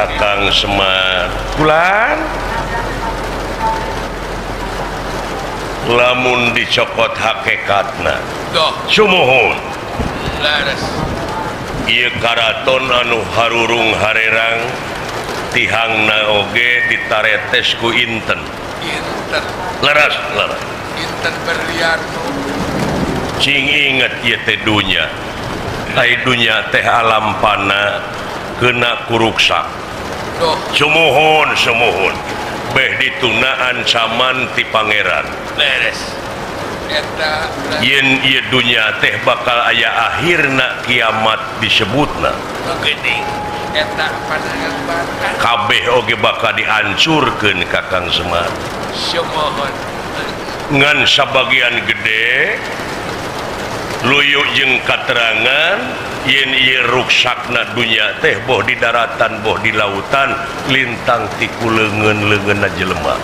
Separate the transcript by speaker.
Speaker 1: Kakang Semar pulang lamun dicokot hakikatna sumuhun ieu karaton anu harurung harerang tihangna oge ditaretes ku inten laras
Speaker 2: Inten Berlianto
Speaker 1: cing inget ieu teh dunya ai dunya teh alam pana kena kuruksak sumuhun beh ditunaan caman ti pangeran
Speaker 2: beres eta
Speaker 1: yen ieu dunya teh bakal aya akhirna kiamat disebutna
Speaker 2: geuning eta pandangan bakat
Speaker 1: kabeh oge bakal dihancurkeun Kakang Semar
Speaker 2: sumuhun
Speaker 1: ngan sabagian gede luyu jeung katerangan yen ieu ruksakna dunya teh boh di daratan boh di lautan lintang ti kuleungeun-leungeunna jelema